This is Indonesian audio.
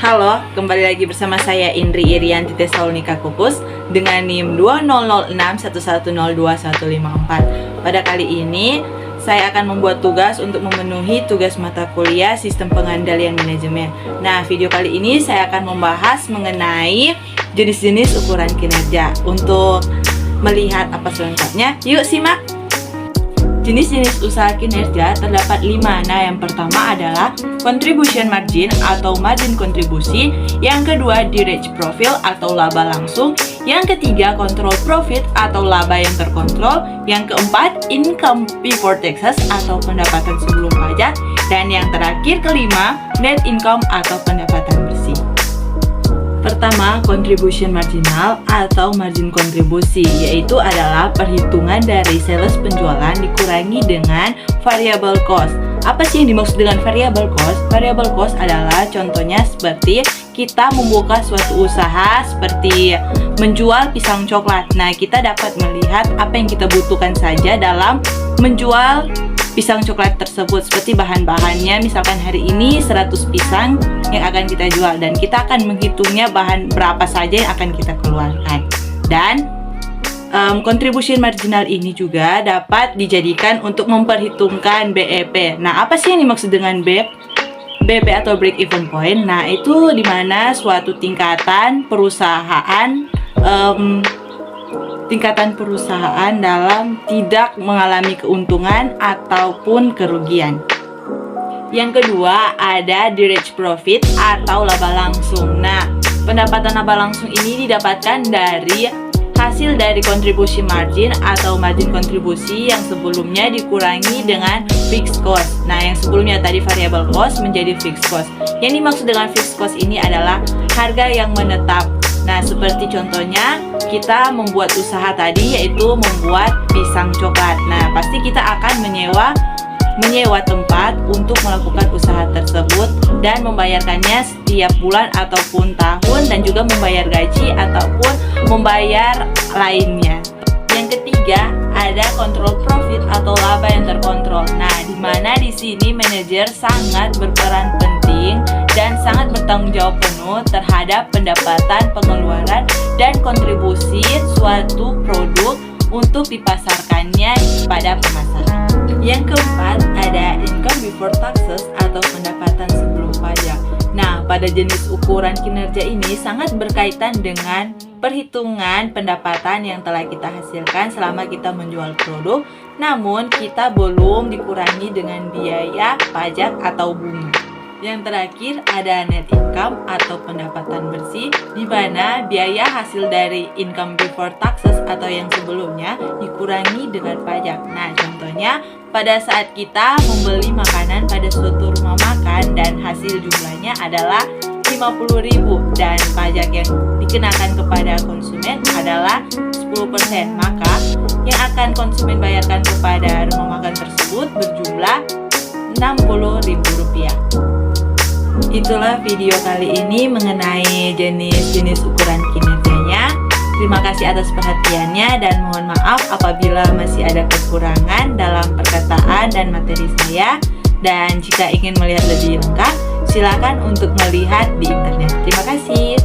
Halo, kembali lagi bersama saya Indri Irianti Tesalonika Kupus dengan NIM 200611021154. Pada kali ini, saya akan membuat tugas untuk memenuhi tugas mata kuliah Sistem Pengendalian Manajemen. Nah, video kali ini saya akan membahas mengenai jenis-jenis ukuran kinerja. Untuk melihat apa selengkapnya, yuk simak! Jenis-jenis usaha kinerja terdapat 5. Nah, yang pertama adalah contribution margin atau margin kontribusi. Yang kedua, direct profit atau laba langsung. Yang ketiga, control profit atau laba yang terkontrol. Yang keempat, income before taxes atau pendapatan sebelum pajak. Dan yang terakhir, kelima, net income atau pendapatan bersih. Pertama, contribution marginal atau margin kontribusi, yaitu adalah perhitungan dari sales penjualan dikurangi dengan variable cost. Apa sih yang dimaksud dengan variable cost? Variable cost adalah contohnya seperti kita membuka suatu usaha seperti menjual pisang coklat. Nah, kita dapat melihat apa yang kita butuhkan saja dalam menjual pisang coklat tersebut, seperti bahan-bahannya. Misalkan hari ini 100 pisang yang akan kita jual, dan kita akan menghitungnya bahan berapa saja yang akan kita keluarkan. Dan contribution marginal ini juga dapat dijadikan untuk memperhitungkan BEP. Nah, apa sih yang dimaksud dengan BEP atau break even point? Nah, itu dimana suatu tingkatan perusahaan dalam tidak mengalami keuntungan ataupun kerugian. Yang kedua, ada direct profit atau laba langsung. Nah, pendapatan laba langsung ini didapatkan dari hasil dari contribution margin atau margin kontribusi yang sebelumnya dikurangi dengan fixed cost. Nah, yang sebelumnya tadi variable cost menjadi fixed cost. Yang dimaksud dengan fixed cost ini adalah harga yang menetap. Nah, seperti contohnya kita membuat usaha tadi, yaitu membuat pisang coklat. Nah, pasti kita akan menyewa tempat untuk melakukan usaha tersebut dan membayarkannya setiap bulan ataupun tahun, dan juga membayar gaji ataupun membayar lainnya. Yang ketiga, ada control profit atau laba yang terkontrol. Nah, di mana di sini manajer sangat berperan penting dan sangat bertanggung jawab penuh terhadap pendapatan, pengeluaran, dan kontribusi suatu produk untuk dipasarkannya pada pemasaran. Yang keempat, ada income before taxes atau pendapatan sebelum pajak. Nah, pada jenis ukuran kinerja ini sangat berkaitan dengan perhitungan pendapatan yang telah kita hasilkan selama kita menjual produk, namun kita belum dikurangi dengan biaya pajak atau bunga. Yang terakhir, ada net income atau pendapatan bersih, di mana biaya hasil dari income before taxes atau yang sebelumnya dikurangi dengan pajak. Nah, contohnya pada saat kita membeli makanan pada suatu rumah makan dan hasil jumlahnya adalah 50.000 dan pajak yang dikenakan kepada konsumen adalah 10%, maka yang akan konsumen bayarkan kepada rumah makan tersebut berjumlah Rp60.000. Itulah video kali ini mengenai jenis-jenis ukuran kinerjanya. Terima kasih atas perhatiannya dan mohon maaf apabila masih ada kekurangan dalam perkataan dan materi saya. Dan jika ingin melihat lebih lengkap, silakan untuk melihat di internet. Terima kasih.